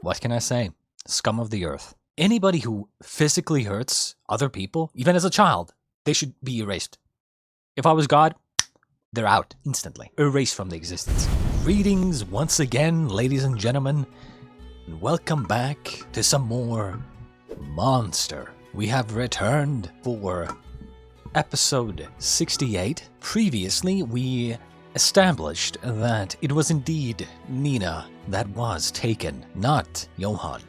What can I say? Scum of the earth. Anybody who physically hurts other people, even as a child, they should be erased. If I was God, they're out instantly. Erased from the existence. Greetings once again, ladies and gentlemen, and welcome back to some more Monster. We have returned for episode 68. Previously, we established that it was indeed Nina that was taken, not Johan.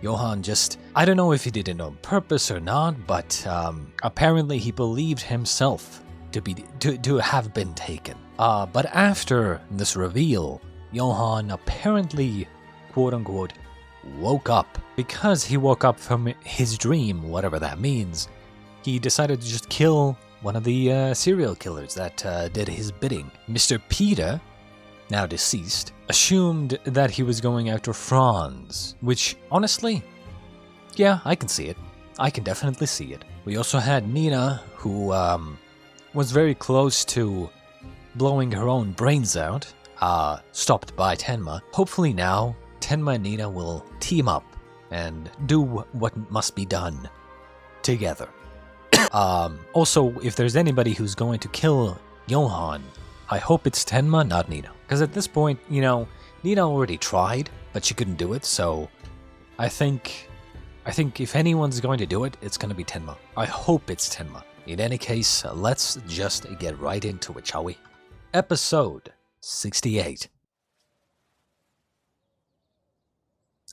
Johan just, I don't know if he did it on purpose or not, but apparently he believed himself to have been taken. But after this reveal, Johan apparently, quote-unquote, woke up. Because he woke up from his dream, whatever that means, he decided to just kill one of the serial killers that did his bidding. Mr. Peter, now deceased, assumed that he was going after Franz, which, honestly, yeah, I can see it. I can definitely see it. We also had Nina, who was very close to blowing her own brains out, stopped by Tenma. Hopefully now, Tenma and Nina will team up and do what must be done together. Also, if there's anybody who's going to kill Johan, I hope it's Tenma, not Nina. Because at this point, you know, Nina already tried, but she couldn't do it, so I think if anyone's going to do it, it's going to be Tenma. I hope it's Tenma. In any case, let's just get right into it, shall we? Episode 68.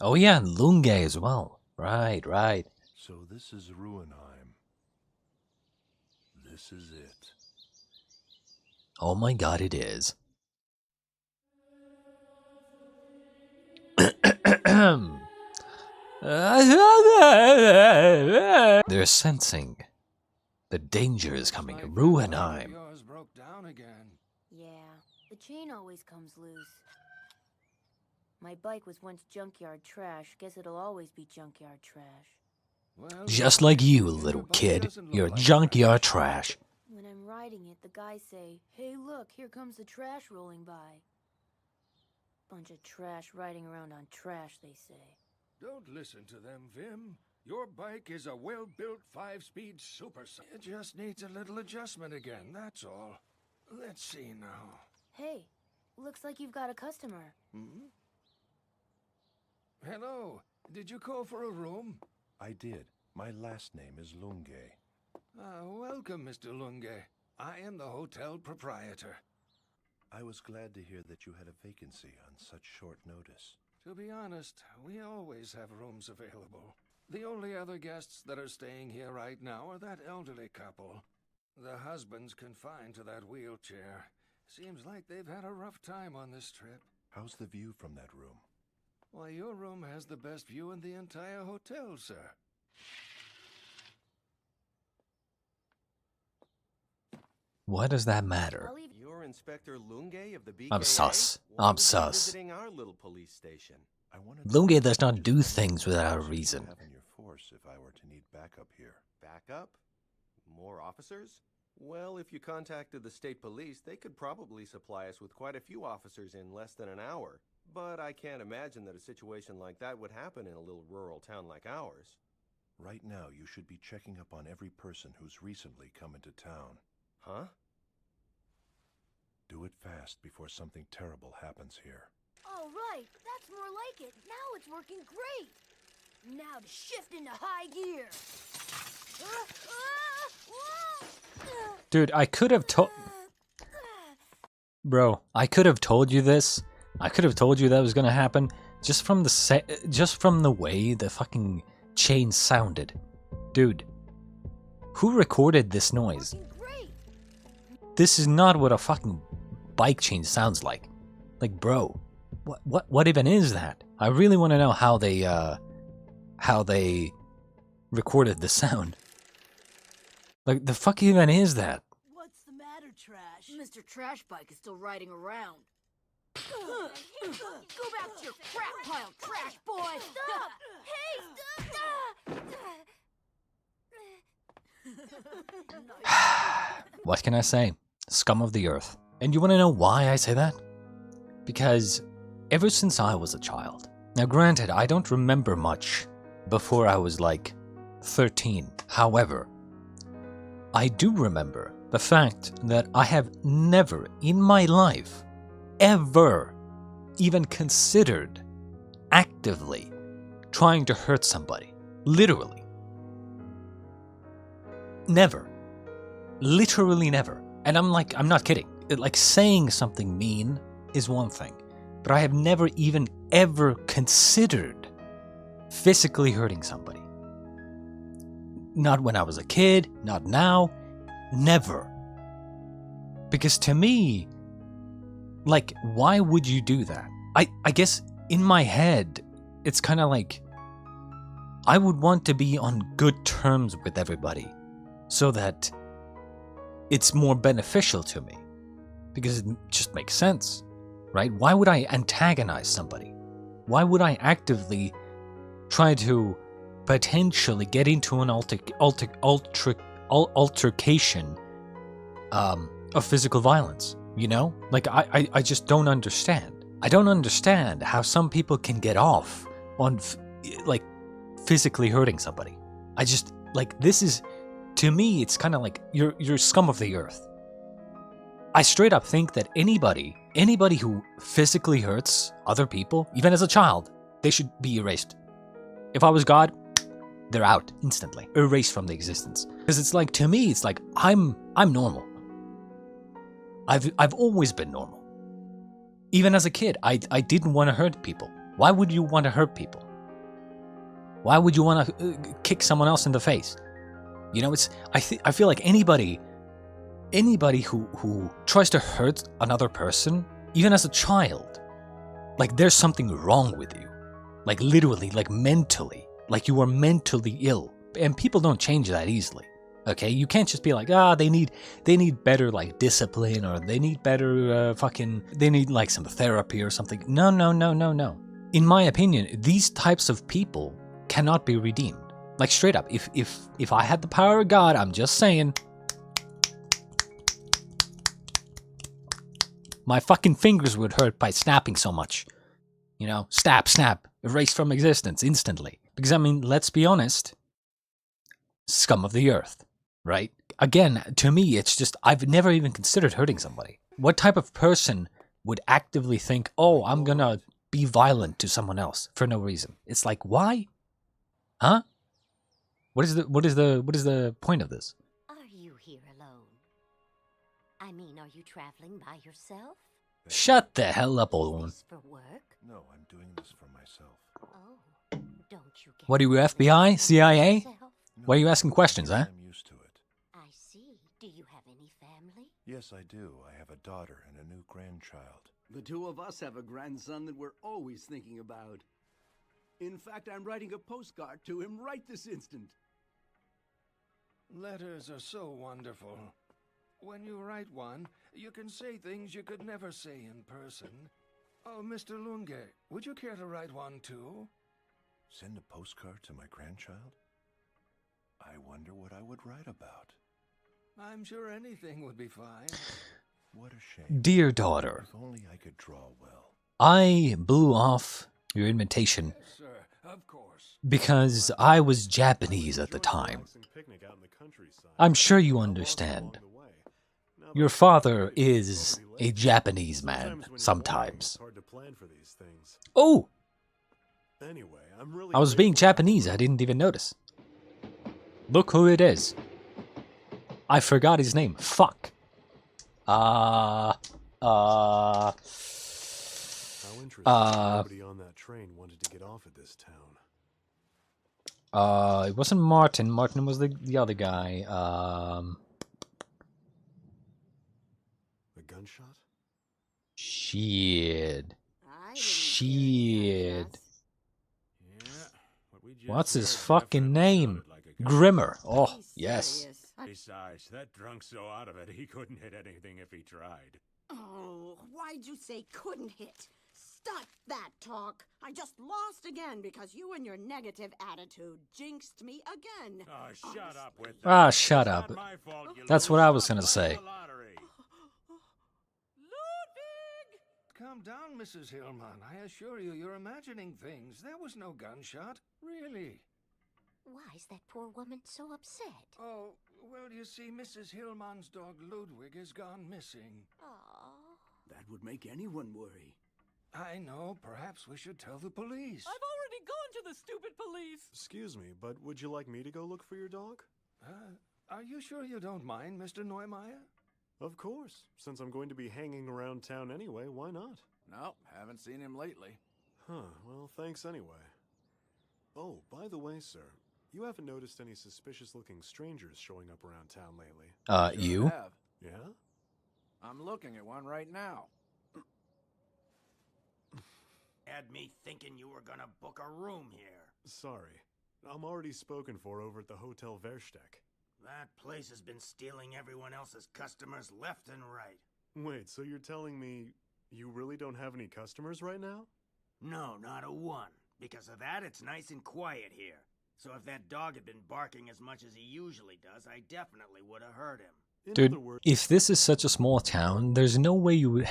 Oh yeah, and Lunge as well. Right. So this is Ruhenheim. This is it. Oh my god, it is. They're sensing the danger is coming. Ruhenheim. Yours broke down again. Yeah, the chain always comes loose. My bike was once junkyard trash. Guess it'll always be junkyard trash. Well, Just like you, little kid. You're junkyard trash. When I'm riding it, the guys say, "Hey, look, here comes the trash rolling by." Bunch of trash riding around on trash, they say. don't listen to them, Vim. Your bike is a well-built 5-speed super. It just needs a little adjustment again, that's all. Let's see now. Hey, looks like you've got a customer. Hmm? Hello. Did you call for a room? I did. My last name is Lunge. Welcome, Mr. Lunge. I am the hotel proprietor. I was glad to hear that you had a vacancy on such short notice. To be honest, we always have rooms available. The only other guests that are staying here right now are that elderly couple. The husband's confined to that wheelchair. Seems like they've had a rough time on this trip. How's the view from that room? Why, your room has the best view in the entire hotel, sir. Why does that matter? You're Inspector Lunge of the BKA? I'm sus. Why I'm would you be sus. visiting our little police station? I wanted Lunge does not do things without a reason. Have in your force if I were to need backup here. Backup? More officers? Well, if you contacted the state police, they could probably supply us with quite a few officers in less than an hour. But I can't imagine that a situation like that would happen in a little rural town like ours. Right now, you should be checking up on every person who's recently come into town. Huh? Do it fast before something terrible happens here. All right, that's more like it. Now it's working great. Now to shift into high gear. Dude, I could have told... Bro, I could have told you this. I could have told you that was gonna happen just from the way the fucking chain sounded. Dude, who recorded this noise? This is not what a fucking bike chain sounds like. Like, bro, what even is that? I really want to know how they recorded the sound. Like, the fuck even is that? What's the matter, Trash? Mr. Trash Bike is still riding around. Go back to your crap pile, trash boy! Stop! Hey, stop! What can I say? Scum of the earth. And you want to know why I say that? Because ever since I was a child. Now granted, I don't remember much before I was like 13. However, I do remember the fact that I have never in my life ever even considered actively trying to hurt somebody. Literally. Never. Literally never. And I'm not kidding. Like, saying something mean is one thing, but I have never even ever considered physically hurting somebody. Not when I was a kid, not now, never. Because to me, like, why would you do that? I guess in my head, it's kind of like, I would want to be on good terms with everybody so that it's more beneficial to me. Because it just makes sense, right? Why would I antagonize somebody? Why would I actively try to potentially get into an altercation of physical violence? You know? Like, I just don't understand. I don't understand how some people can get off on, like, physically hurting somebody. I just, like, this is, to me, it's kind of like, you're scum of the earth. I straight up think that anybody who physically hurts other people, even as a child, they should be erased. If I was God, they're out instantly, erased from the existence. Because it's like, to me, it's like, I'm normal. I've always been normal. Even as a kid, I didn't want to hurt people. Why would you want to hurt people? Why would you want to kick someone else in the face? You know, I feel like anybody who tries to hurt another person, even as a child, like, there's something wrong with you. Like, literally, like, mentally. Like, you are mentally ill. And people don't change that easily. Okay? You can't just be like, they need better, like, discipline, or they need better they need, like, some therapy or something. No. In my opinion, these types of people cannot be redeemed. Like, straight up, if I had the power of God, I'm just saying, my fucking fingers would hurt by snapping so much. You know, snap, erase from existence instantly. Because, I mean, let's be honest, scum of the earth, right? Again, to me, it's just, I've never even considered hurting somebody. What type of person would actively think, oh, I'm gonna be violent to someone else for no reason? It's like, why? Huh? What is the point of this? Are you here alone? I mean, are you traveling by yourself? Shut the hell up, old one. Is this for work? No, I'm doing this for myself. Oh, don't you get What are you, FBI? CIA? yourself? Why are you asking questions, huh? I'm used to it. I see. Do you have any family? Yes, I do. I have a daughter and a new grandchild. The two of us have a grandson that we're always thinking about. In fact, I'm writing a postcard to him right this instant. Letters are so wonderful. When you write one, you can say things you could never say in person. Oh, Mr. Lunge, would you care to write one too? Send a postcard to my grandchild? I wonder what I would write about. I'm sure anything would be fine. What a shame. Dear daughter, If only I could draw well. I blew off your invitation Yes, sir, of course. because I was Japanese at the time. I'm sure you understand. Your father is a Japanese man sometimes. Oh! I was being Japanese, I didn't even notice. Look who it is. I forgot his name. Fuck. How interesting. Nobody on that train wanted to get off at this town. It wasn't Martin. Martin was the other guy. A gunshot? Shit. I didn't Shit. hear that, Yeah, what we just What's his heard fucking definitely name? sounded like a gun. Grimmer. Jess. Oh, Be yes. serious. Besides, that drunk's so out of it, he couldn't hit anything if he tried. Oh, why'd you say couldn't hit? Stop that talk. I just lost again because you and your negative attitude jinxed me again. Oh, shut up with that. Ah, shut It's up. not my fault you That's lose. what I was Stop gonna playing say. the lottery. Come calm down, Mrs. Hillman. I assure you, you're imagining things. There was no gunshot. Really. Why is that poor woman so upset? Oh, well, you see, Mrs. Hillman's dog Ludwig has gone missing. Aww. That would make anyone worry. I know. Perhaps we should tell the police. I've already gone to the stupid police. Excuse me, but would you like me to go look for your dog? Are you sure you don't mind, Mr. Neumeier? Of course. Since I'm going to be hanging around town anyway, why not? No, haven't seen him lately. Huh, well, thanks anyway. Oh, by the way, sir, you haven't noticed any suspicious-looking strangers showing up around town lately? Sure You? have. Yeah? I'm looking at one right now. Had me thinking you were gonna book a room here. Sorry. I'm already spoken for over at the Hotel Versteck. That place has been stealing everyone else's customers left and right. Wait, so you're telling me you really don't have any customers right now? No, not a one. Because of that, it's nice and quiet here. So if that dog had been barking as much as he usually does, I definitely would have heard him. Dude, if this is such a small town, there's no way you would...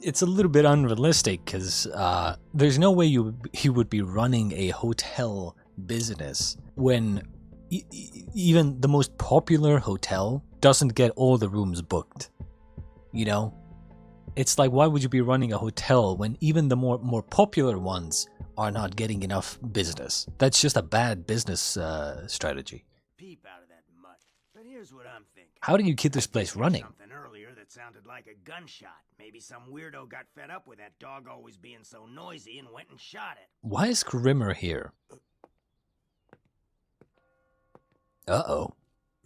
It's a little bit unrealistic, because there's no way he would be running a hotel business when even the most popular hotel doesn't get all the rooms booked. You know? It's like, why would you be running a hotel when even the more popular ones are not getting enough business? That's just a bad business strategy. Peep out of that mutt. But here's what I'm thinking. How do you keep this place running? Something earlier that sounded like a gunshot. Maybe some weirdo got fed up with that dog always being so noisy and went and shot it. Why is Grimmer here? Uh-oh.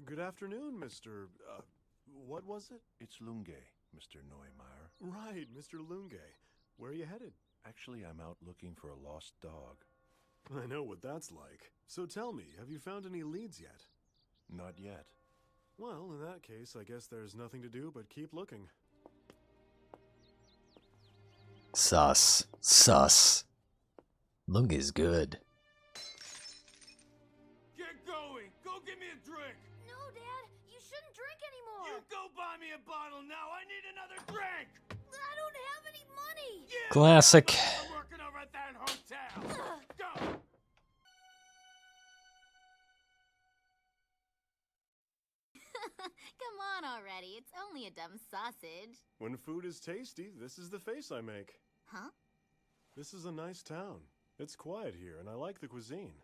Good afternoon, Mr. What was it? It's Lunge, Mr. Neumeier. Right, Mr. Lunge. Where are you headed? Actually, I'm out looking for a lost dog. I know what that's like. So tell me, have you found any leads yet? Not yet. Well, in that case, I guess there's nothing to do but keep looking. Sus. Sus. Lunge is good. Get going! Go get me a drink! No, Dad, you shouldn't drink anymore. You go buy me a bottle now! I need another drink! I don't have any money. Yeah, Classic. I'm working over at that hotel! Go! Come on already, it's only a dumb sausage. When food is tasty, this is the face I make. Huh? This is a nice town. It's quiet here, and I like the cuisine.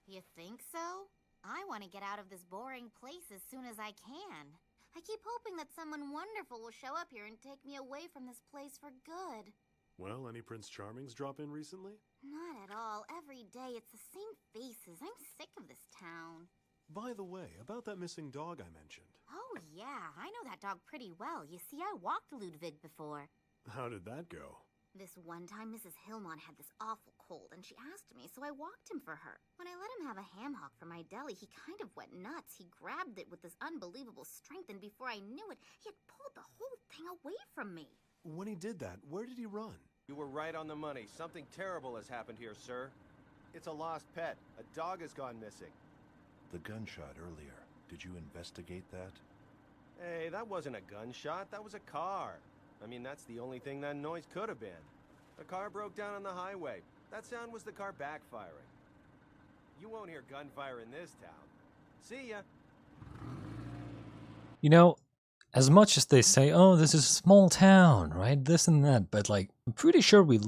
You think so? I want to get out of this boring place as soon as I can. I keep hoping that someone wonderful will show up here and take me away from this place for good. Well, any Prince Charmings drop in recently? Not at all. Every day it's the same faces. I'm sick of this town. By the way, about that missing dog I mentioned. Oh yeah, I know that dog pretty well. You see, I walked Ludwig before. How did that go? This one time, Mrs. Hillman had this awful cold, and she asked me, so I walked him for her. When I let him have a ham hock for my deli, he kind of went nuts. He grabbed it with this unbelievable strength, and before I knew it, he had pulled the whole thing away from me. When he did that, where did he run? You were right on the money. Something terrible has happened here, sir. It's a lost pet. A dog has gone missing. The gunshot earlier. Did you investigate that? Hey, that wasn't a gunshot. That was a car. I mean, that's the only thing that noise could have been. A car broke down on the highway. That sound was the car backfiring. You won't hear gunfire in this town. See ya. You know, as much as they say, oh, this is a small town, right? This and that, but like, I'm pretty sure we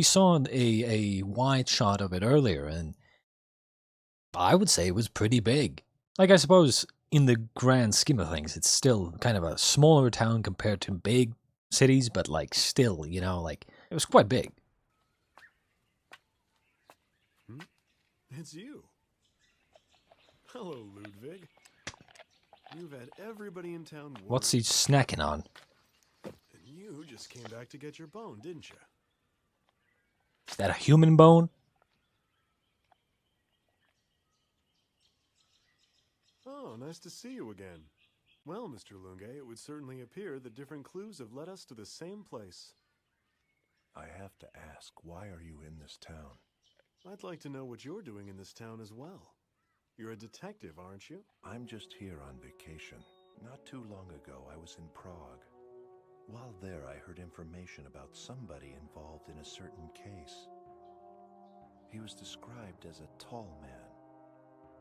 saw a wide shot of it earlier, and I would say it was pretty big. Like, I suppose in the grand scheme of things, it's still kind of a smaller town compared to big cities, but like still, you know, like it was quite big. It's you. Hello, Ludwig. You've had everybody in town worried. What's he snacking on? And you just came back to get your bone, didn't you? Is that a human bone? Oh, nice to see you again. Well, Mr. Lunge, it would certainly appear that different clues have led us to the same place. I have to ask, why are you in this town? I'd like to know what you're doing in this town as well. You're a detective, aren't you? I'm just here on vacation. Not too long ago, I was in Prague. While there, I heard information about somebody involved in a certain case. He was described as a tall man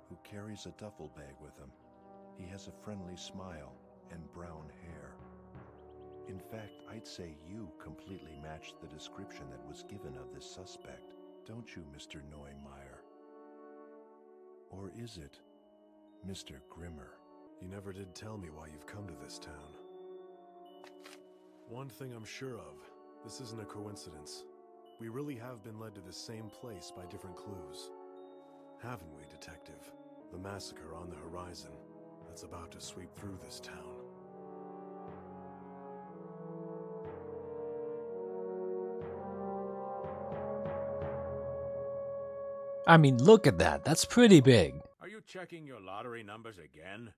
who carries a duffel bag with him. He has a friendly smile and brown hair. In fact, I'd say you completely matched the description that was given of this suspect. Don't you, Mr. Neumeier? Or is it Mr. Grimmer? You never did tell me why you've come to this town. One thing I'm sure of, this isn't a coincidence. We really have been led to the same place by different clues. Haven't we, Detective? The massacre on the horizon that's about to sweep through this town. I mean, look at that. That's pretty big. Are you checking your lottery numbers again?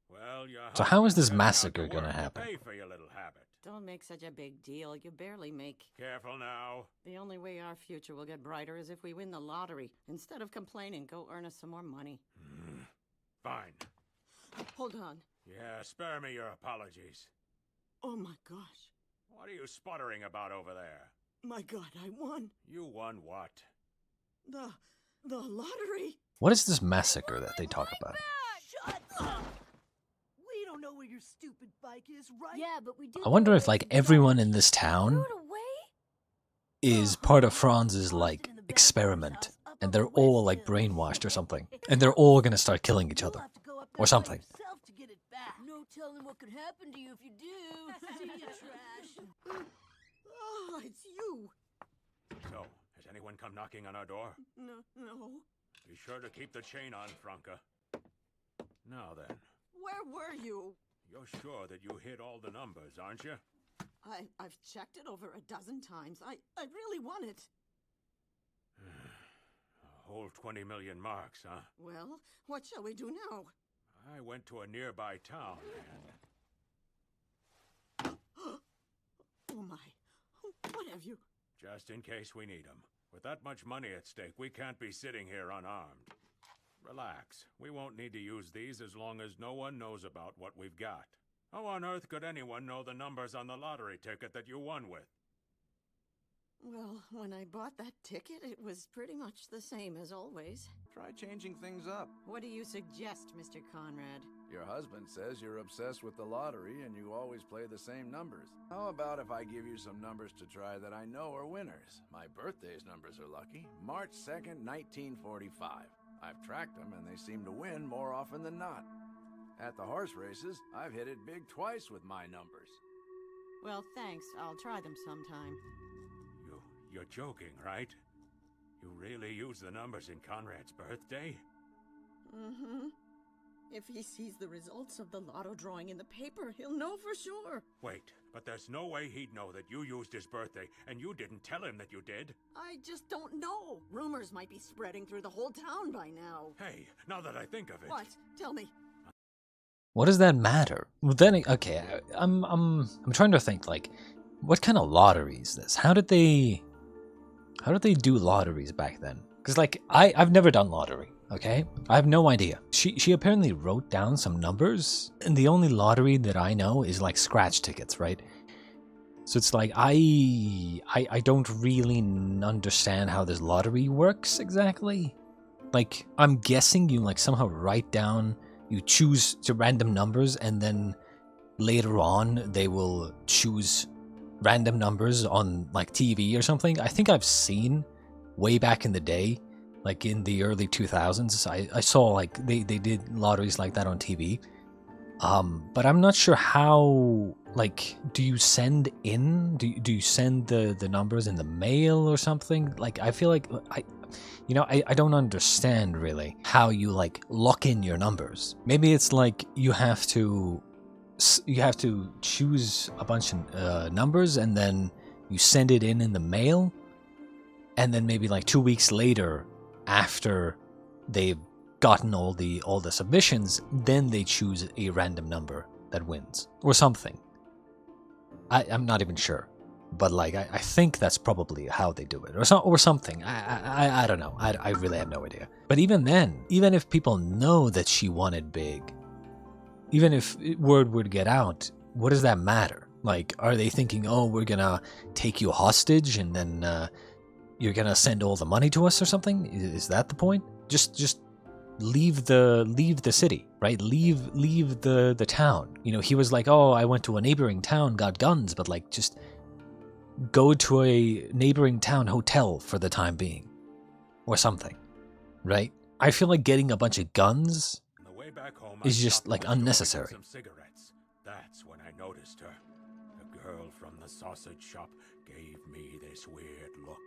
Well, your So how is this husband's massacre out to gonna work to happen? pay for your little habit. Don't make such a big deal. You barely make... Careful now. The only way our future will get brighter is if we win the lottery. Instead of complaining, go earn us some more money. Fine. Hold on. Yeah, spare me your apologies. Oh my gosh. What are you sputtering about over there? My God, I won. You won what? The lottery. What is this massacre that they talk about? Shut up! We don't know where your stupid bike is, right? Yeah, but we do. I wonder if, like, everyone in this town is part of Franz's, like, experiment. And they're all, like, brainwashed or something. And they're all gonna start killing each other. Or something. No telling what could happen to you if you do. See you, trash. Oh, it's you. So, has anyone come knocking on our door? No. Be sure to keep the chain on, Franca. Now then. Where were you? You're sure that you hit all the numbers, aren't you? I've checked it over a dozen times. I really won it. A whole 20 million marks, huh? Well, what shall we do now? I went to a nearby town and... Oh my. What have you? Just in case we need them. With that much money at stake, we can't be sitting here unarmed. Relax. We won't need to use these as long as no one knows about what we've got. How on earth could anyone know the numbers on the lottery ticket that you won with? Well, when I bought that ticket, it was pretty much the same as always. Try changing things up. What do you suggest, Mr. Conrad? Your husband says you're obsessed with the lottery and you always play the same numbers. How about if I give you some numbers to try that I know are winners? My birthday's numbers are lucky. March 2nd, 1945. I've tracked them and they seem to win more often than not. At the horse races, I've hit it big twice with my numbers. Well, thanks. I'll try them sometime. You're joking, right? You really use the numbers in Conrad's birthday? Mm-hmm. If he sees the results of the lotto drawing in the paper, he'll know for sure. Wait, but there's no way he'd know that you used his birthday, and you didn't tell him that you did. I just don't know. Rumors might be spreading through the whole town by now. Hey, now that I think of it... What? Tell me. What does that matter? Well, then, okay, I'm trying to think, like, what kind of lottery is this? How did they do lotteries back then? Because, like, I've never done lottery, okay? I have no idea. She apparently wrote down some numbers, and the only lottery that I know is, like, scratch tickets, right? So it's like, I don't really understand how this lottery works exactly. Like, I'm guessing you, like, somehow write down, you choose to random numbers, and then later on they will choose random numbers on, like, TV or something. I think I've seen way back in the day, like in the early 2000s, I saw, like, they did lotteries like that on TV. But I'm not sure how, like, do you send in, do you send the numbers in the mail or something? Like, I feel like, I don't understand really how you, like, lock in your numbers. Maybe it's like you have to choose a bunch of numbers and then you send it in the mail, and then maybe like 2 weeks later, after they've gotten all the submissions, then they choose a random number that wins or something. I'm not even sure, but like I think that's probably how they do it, or something. I don't know. I really have no idea. But even then, even if people know that she won it big, even if word would get out, what does that matter? Like, are they thinking, oh, we're gonna take you hostage and then you're gonna send all the money to us or something? Is that the point? Just leave the city, right? Leave the town. You know, he was like, oh, I went to a neighboring town, got guns, but like, just go to a neighboring town hotel for the time being, or something, right? I feel like getting a bunch of guns is just like unnecessary. Some cigarettes. That's when I noticed her. The girl from the sausage shop gave me this weird look.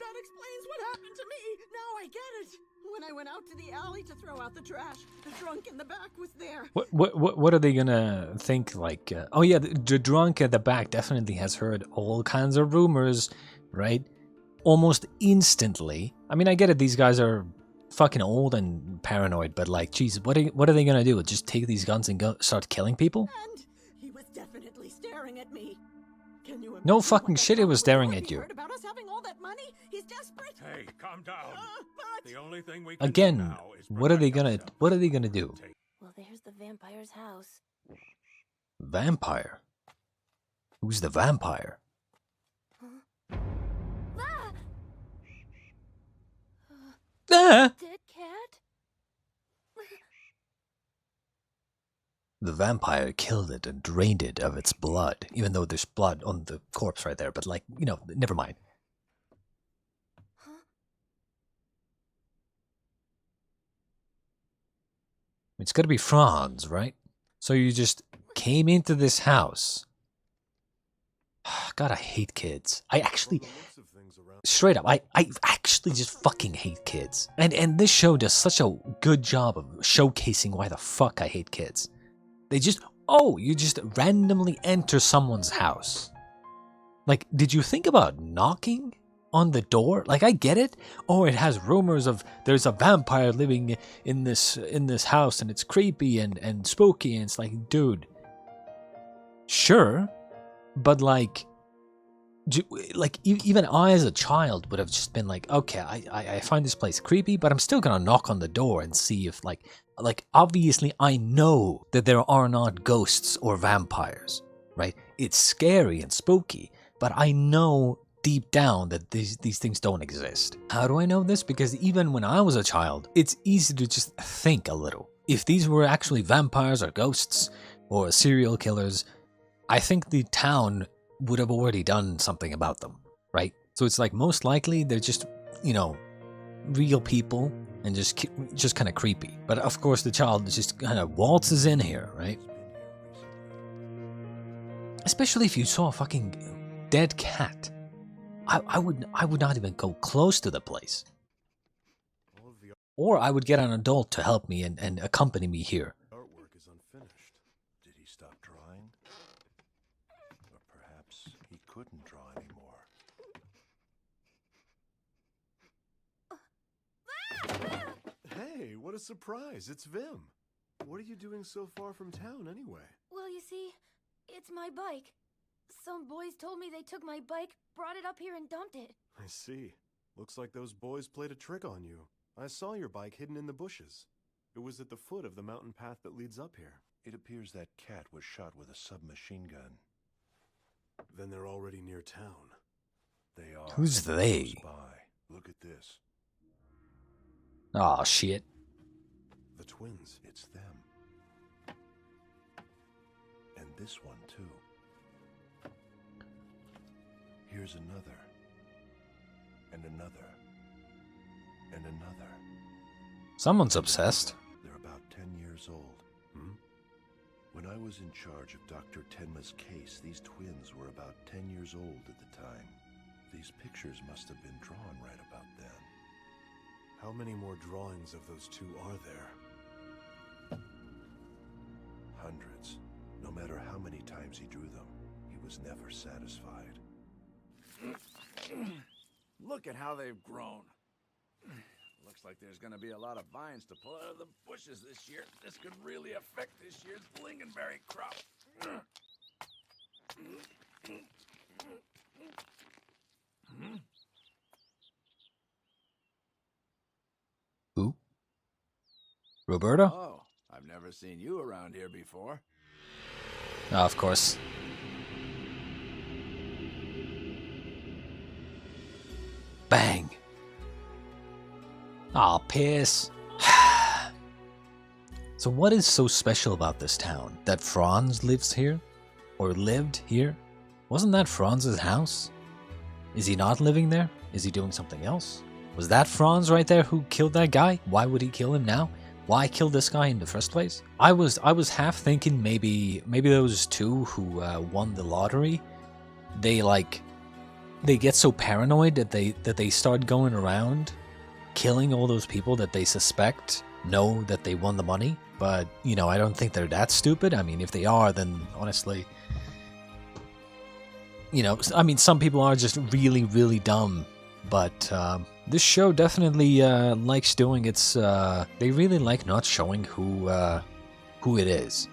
That explains what happened to me. Now I get it. When I went out to the alley to throw out the trash, the drunk in the back was there. What are they gonna think? Like, oh yeah, the drunk at the back definitely has heard all kinds of rumors, right? Almost instantly. I mean, I get it. These guys are fucking old and paranoid, but like, geez, what are they gonna do? Just take these guns and go start killing people? And he was definitely staring at me. Can you No fucking shit, it was staring at you. heard about us having all that money? He's desperate. Hey, calm down. The only thing we can do Again, now is what are they protect gonna do? Well, there's the vampire's house. Vampire? Who's the vampire? Ah! Dead cat? The vampire killed it and drained it of its blood, even though there's blood on the corpse right there, but like, you know, never mind. It's gotta be Franz, right? So you just came into this house. God, I hate kids. I actually, straight up, I actually just fucking hate kids. And this show does such a good job of showcasing why the fuck I hate kids. They just, oh, you just randomly enter someone's house. Like, did you think about knocking on the door? Like, I get it. Oh, it has rumors of there's a vampire living in this house and it's creepy and spooky, and it's like, dude, sure, but like even I as a child would have just been like, okay, I find this place creepy, but I'm still gonna knock on the door and see if like obviously I know that there are not ghosts or vampires, right? It's scary and spooky, but I know deep down that these things don't exist. How do I know this? Because even when I was a child, it's easy to just think a little. If these were actually vampires or ghosts or serial killers, I think the town would have already done something about them, right? So it's like most likely they're just, you know, real people and just kind of creepy. But of course the child just kind of waltzes in here, right? Especially if you saw a fucking dead cat. I would not even go close to the place. Or I would get an adult to help me and accompany me here. Artwork is unfinished. Did he stop drawing? Or perhaps he couldn't draw anymore. Hey, what a surprise. It's Vim. What are you doing so far from town anyway? Well, you see, it's my bike. Some boys told me they took my bike, brought it up here and dumped it. I see. Looks like those boys played a trick on you. I saw your bike hidden in the bushes. It was at the foot of the mountain path that leads up here. It appears that cat was shot with a submachine gun. Then they're already near town. They are. Who's they? Look at this. Aw, shit. The twins. It's them. And this one, too. Here's another. And another. And another. Someone's obsessed. They're about 10 years old. When I was in charge of Dr. Tenma's case, these twins were about 10 years old at the time. These pictures must have been drawn right about then. How many more drawings of those two are there? Hundreds. No matter how many times he drew them, he was never satisfied. Look at how they've grown. Looks like there's gonna be a lot of vines to pull out of the bushes this year. This could really affect this year's lingonberry crop. Who? Roberto? Oh, I've never seen you around here before. Oh, of course. piss. So what is so special about this town? That Franz lives here? Or lived here? Wasn't that Franz's house? Is he not living there? Is he doing something else? Was that Franz right there who killed that guy? Why would he kill him now? Why kill this guy in the first place? I was half thinking maybe those two who won the lottery, they get so paranoid that they start going around killing all those people that they suspect know that they won the money. But, you know, I don't think they're that stupid. I mean, if they are, then honestly, you know, I mean, some people are just really, really dumb. But this show definitely likes doing its... they really like not showing who it is.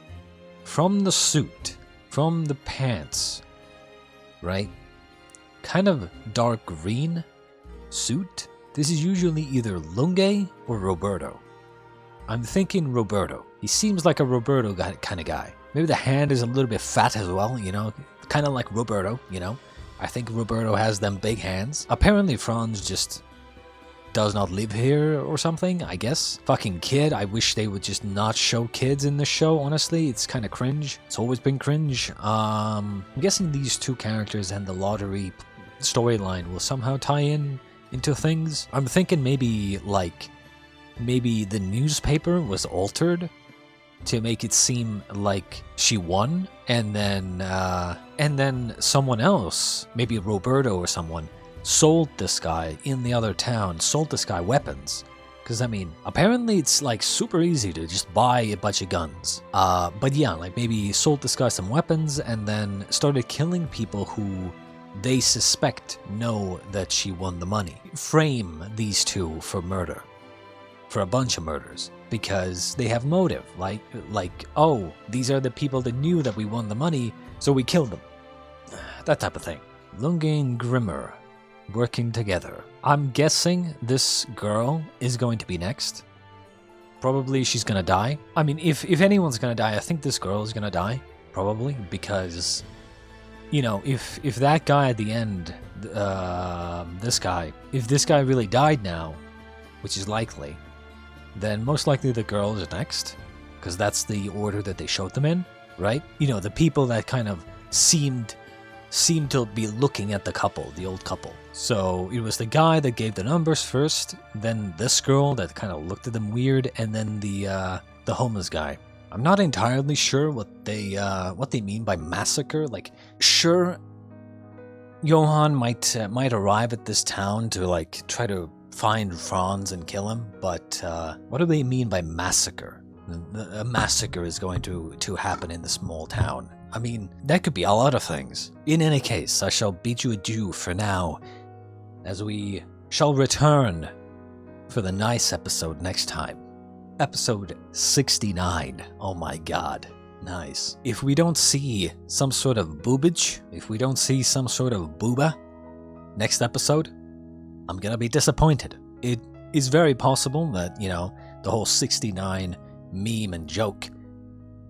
From the suit, from the pants, right? Kind of dark green suit. This is usually either Lunge or Roberto. I'm thinking Roberto. He seems like a Roberto kind of guy. Maybe the hand is a little bit fat as well, you know? Kind of like Roberto, you know? I think Roberto has them big hands. Apparently Franz just does not live here or something, I guess. Fucking kid, I wish they would just not show kids in the show, honestly. It's kind of cringe. It's always been cringe. I'm guessing these two characters and the lottery storyline will somehow tie into things. I'm thinking maybe the newspaper was altered to make it seem like she won, and then someone else, maybe Roberto or someone, sold this guy in the other town, sold this guy weapons. Because, I mean, apparently it's, like, super easy to just buy a bunch of guns. But yeah, like, maybe sold this guy some weapons and then started killing people who they suspect know that she won the money. Frame these two for murder. For a bunch of murders. Because they have motive. Like, oh, these are the people that knew that we won the money, so we killed them. That type of thing. Lunge and Grimmer working together. I'm guessing this girl is going to be next. Probably she's gonna die. I mean, if anyone's gonna die, I think this girl is gonna die. Probably, because, you know, if that guy at the end, if this guy really died now, which is likely, then most likely the girl is next, because that's the order that they showed them in, right? You know, the people that kind of seemed to be looking at the couple, the old couple. So it was the guy that gave the numbers first, then this girl that kind of looked at them weird, and then the homeless guy. I'm not entirely sure what they mean by massacre. Like, sure, Johann might arrive at this town to like try to find Franz and kill him, but what do they mean by massacre? A massacre is going to happen in the small town. I mean, that could be a lot of things. In any case, I shall bid you adieu for now, as we shall return for the nice episode next time. Episode 69. Oh my god. Nice. If we don't see some sort of boobage, if we don't see some sort of booba next episode, I'm gonna be disappointed. It is very possible that, you know, the whole 69 meme and joke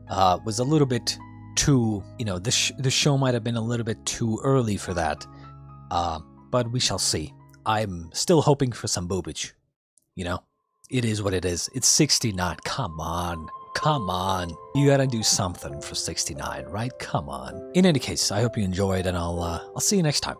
was a little bit too, you know, this show might have been a little bit too early for that. But we shall see. I'm still hoping for some boobage, you know? It is what it is. It's 69. Come on. Come on. You gotta do something for 69, right? Come on. In any case, I hope you enjoyed, and I'll see you next time.